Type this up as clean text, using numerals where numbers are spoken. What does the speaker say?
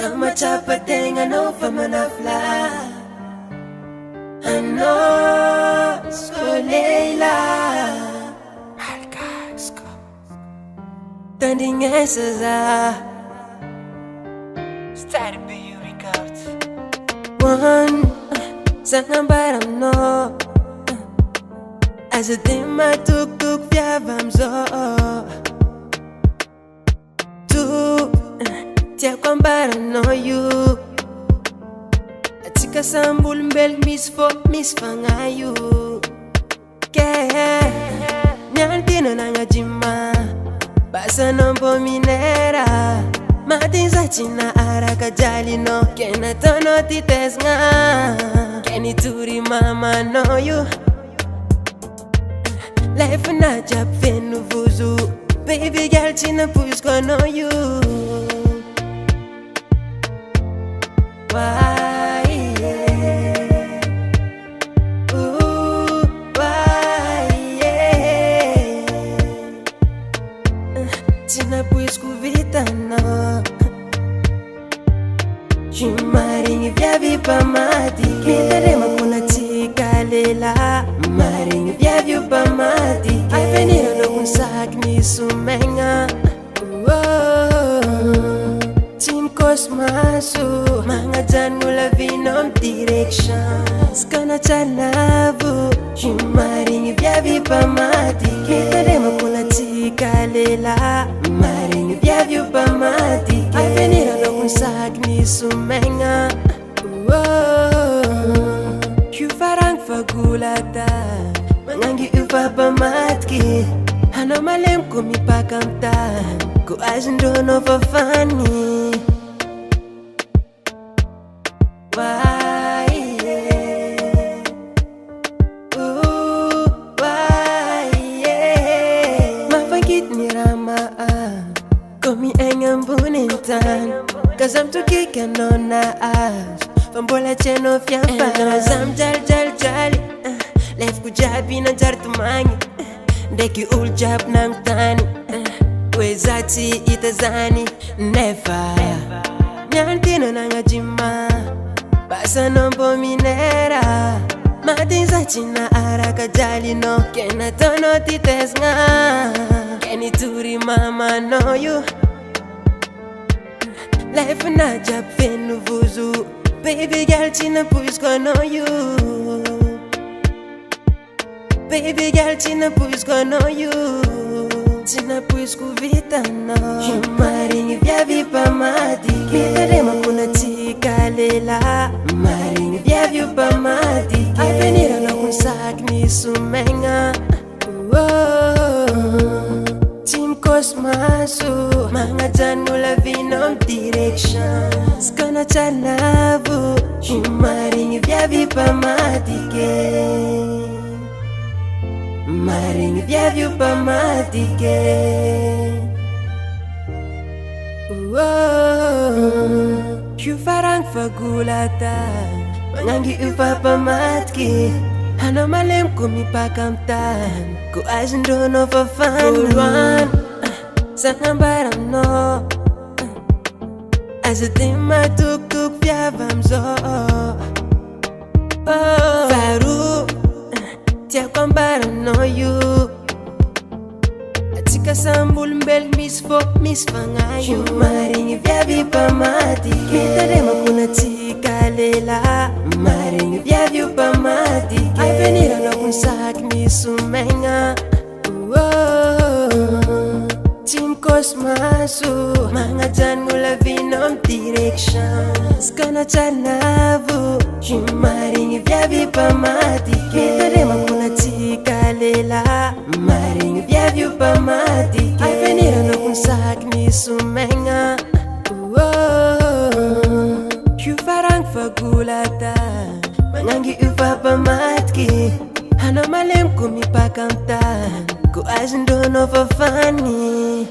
Kamachapatenga no famanafla Ano Soleila Malgasko Tandinga Saza Star BU Records One Sangambaram no Azadima tuk fiavamzo Two Tia kwambara no you Atika sambul mbel miss fangayu Ke Nyantina nanga jima Basa nombo minera Matinza china araka jali no Kena tono tites nga Keni turi mama no you Life na jab fenu vuzu Baby girl china pusko no you Why yeah. Ooh, why yeah. China pusko vita no Maring vyavi pamati Kitare makuna chika lela Maring vyavi pamati Avenira no kunsak ni sumenga Team Cosmasu Mga dyan mula vinom directions Kana chanavu Maring vyavi pamati Kitare makuna chika lela Maring vyavi pamati Avenira no kunsak ni sumenga Yufarang fagulata Mangangi ufapamatki Hano malem kumipakamtan Ku azindono fafani Why yeah. Ooh, why yeah. Mafagit ni rama Komi engam bunintan Kazam to kick and on ass Fambola cheno fiampa Zam jali Lef ku jabi na jartumangi Deki ul jab nang tani Wezati itazani Never Nyantino nanga jima Basa nombo minera Matinza china araka jali no Kena tono tites nga Keni turi mama no you Life na jab fenu vuzu Baby girl china pusko no you Baby girl china pusko no you China pusko vita no Maring vyavi pamati Kitare makuna chika lela Maring vyavi pamati Avenira no kunsak ni sumenga Team Cosmasu Mga dyan mula vinom directions Kana chanavu Maring vyavi pamati Maring vyavi pamati Yufarang fagulata Mangangi ufapamatki Hano malem kumipakamtan Ku azindono fafani Kulwan Sangambaram no Azadima tuk fiavamzo Faru Tia kwambara no you Atika sambul mbel miss fangayu Maring vyavi pamati Kitare makuna chika lela Maring vyavi pamati Avenira no kunsak ni sumenga Team Cosmasu Mga dyan mula vinom directions Kana chanavu Maring vyavi pamati Kitare makuna chika lela Maring vyavi pamati Avenira no kunsak ni sumenga Yufarang fagulata Mangangi ufapamatki Hano malem kumipakamtan Ku azindono fafani